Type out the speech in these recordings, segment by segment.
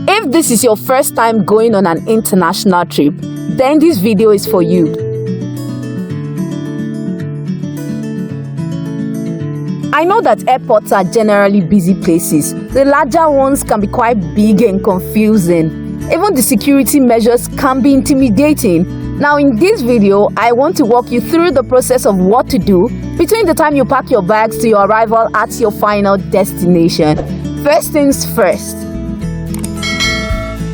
If this is your first time going on an international trip, then this video is for you. I know that airports are generally busy places. The larger ones can be quite big and confusing. Even the security measures can be intimidating. Now in this video, I want to walk you through the process of what to do between the time you pack your bags to your arrival at your final destination. First things first,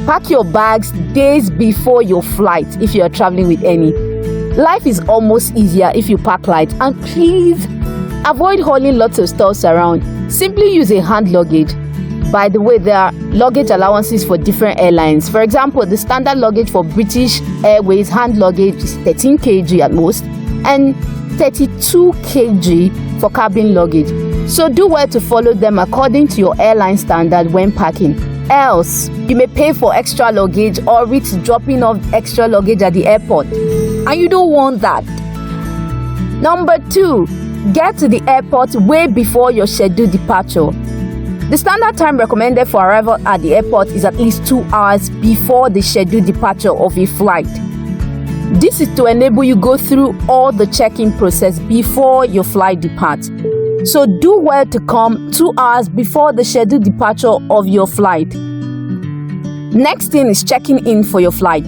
pack your bags days before your flight if you are traveling with any. Life is almost easier if you pack light, and please avoid hauling lots of stuff around. Simply use a hand luggage. By the way, there are luggage allowances for different airlines. For example, the standard luggage for British Airways hand luggage is 13 kg at most and 32 kg for cabin luggage. So do well to follow them according to your airline standard when packing. Else, you may pay for extra luggage or risk dropping off extra luggage at the airport. And you don't want that. Number 2, get to the airport way before your scheduled departure. The standard time recommended for arrival at the airport is at least 2 hours before the scheduled departure of a flight. This is to enable you go through all the check-in process before your flight departs. So do well to come 2 hours before the scheduled departure of your flight. Next thing is checking in for your flight.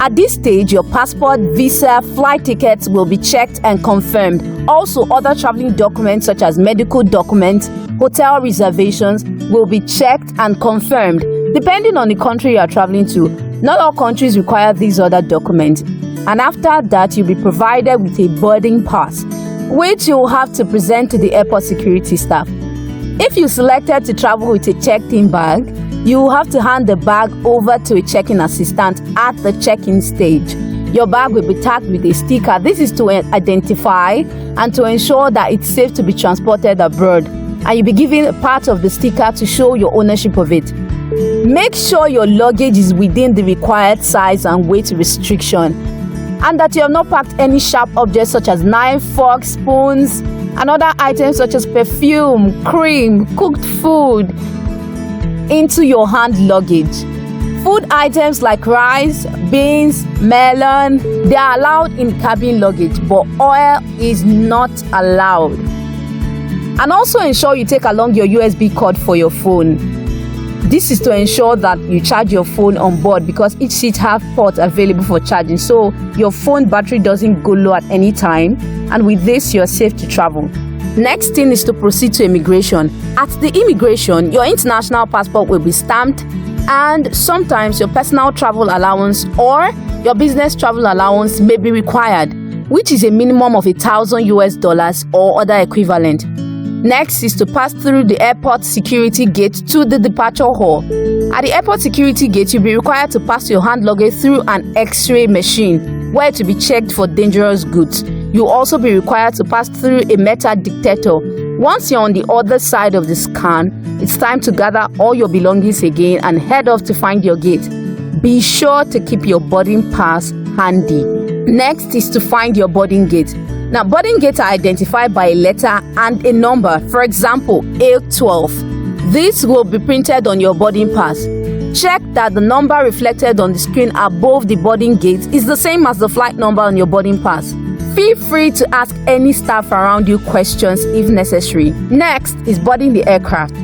At this stage, your passport, visa, flight tickets will be checked and confirmed. Also, other traveling documents such as medical documents, hotel reservations will be checked and confirmed depending on the country you are traveling to. Not all countries require these other documents. And after that, you'll be provided with a boarding pass, which you'll have to present to the airport security staff. If you selected to travel with a checked-in bag, you will have to hand the bag over to a check-in assistant at the check-in stage. Your bag will be tagged with a sticker. This is to identify and to ensure that it's safe to be transported abroad. And you'll be given a part of the sticker to show your ownership of it. Make sure your luggage is within the required size and weight restriction, and that you have not packed any sharp objects such as knife, forks, spoons, and other items such as perfume, cream, cooked food into your hand luggage. Food items like rice, beans, melon, they are allowed in cabin luggage, but oil is not allowed. And also ensure you take along your USB cord for your phone. This is to ensure that you charge your phone on board, because each seat has ports available for charging, so your phone battery doesn't go low at any time, and with this you're safe to travel. Next thing is to proceed to immigration. At the immigration, your international passport will be stamped, and sometimes your personal travel allowance or your business travel allowance may be required, which is a minimum of $1,000 or other equivalent. Next is to pass through the airport security gate to the departure hall. At the airport security gate, you'll be required to pass your hand luggage through an X-ray machine where to be checked for dangerous goods. You'll also be required to pass through a metal detector. Once you're on the other side of the scan, it's time to gather all your belongings again and head off to find your gate. Be sure to keep your boarding pass handy. Next is to find your boarding gate. Now, boarding gates are identified by a letter and a number. For example, A12. This will be printed on your boarding pass. Check that the number reflected on the screen above the boarding gate is the same as the flight number on your boarding pass. Feel free to ask any staff around you questions if necessary. Next is boarding the aircraft.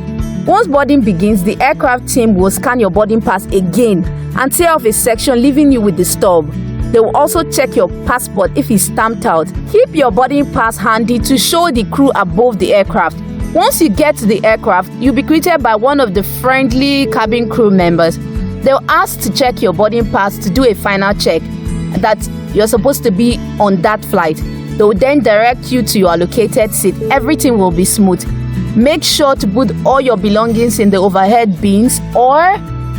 Once boarding begins, the aircraft team will scan your boarding pass again and tear off a section, leaving you with the stub. They will also check your passport if it's stamped out. Keep your boarding pass handy to show the crew above the aircraft. Once you get to the aircraft, you'll be greeted by one of the friendly cabin crew members. They'll ask to check your boarding pass to do a final check that you're supposed to be on that flight. They will then direct you to your allocated seat. Everything will be smooth. Make sure to put all your belongings in the overhead bins or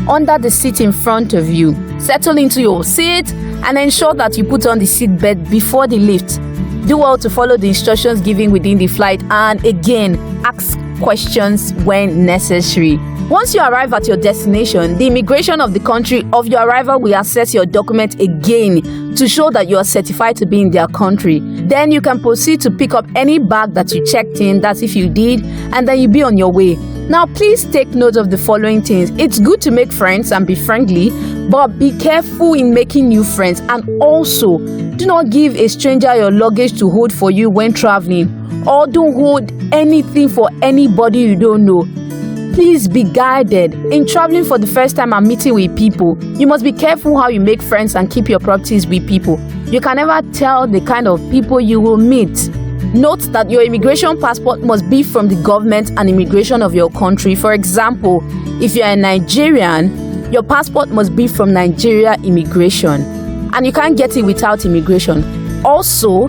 under the seat in front of you. Settle into your seat and ensure that you put on the seat belt before the lift. Do well to follow the instructions given within the flight, and again, ask questions when necessary. Once you arrive at your destination, the immigration of the country of your arrival will assess your document again to show that you are certified to be in their country. Then you can proceed to pick up any bag that you checked in, that's if you did, and then you'll be on your way. Now, please take note of the following things. It's good to make friends and be friendly, but be careful in making new friends. And also, do not give a stranger your luggage to hold for you when traveling, or don't hold anything for anybody you don't know. Please be guided. In traveling for the first time and meeting with people, you must be careful how you make friends and keep your properties with people. You can never tell the kind of people you will meet. Note that your immigration passport must be from the government and immigration of your country. For example, if you are a Nigerian, your passport must be from Nigeria immigration, and you can't get it without immigration. Also,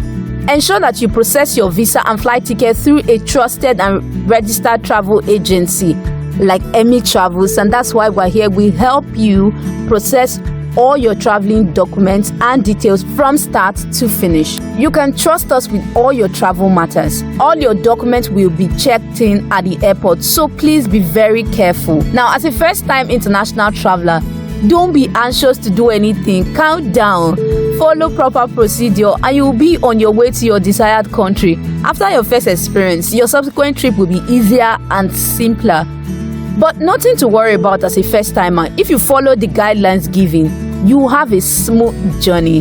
ensure that you process your visa and flight ticket through a trusted and registered travel agency like Emmy Travels, and that's why we're here. We help you process all your traveling documents and details from start to finish. You can trust us with all your travel matters. All your documents will be checked in at the airport, so please be very careful. Now, as a first-time international traveler, don't be anxious to do anything. Count down, follow proper procedure, and you will be on your way to your desired country. After your first experience, your subsequent trip will be easier and simpler. But nothing to worry about as a first timer. If you follow the guidelines given, you will have a smooth journey.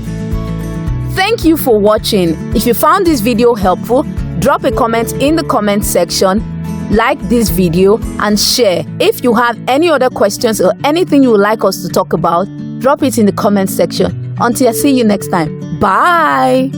Thank you for watching. If you found this video helpful, drop a comment in the comment section, like this video and share. If you have any other questions or anything you would like us to talk about, drop it in the comment section. Until I see you next time. Bye.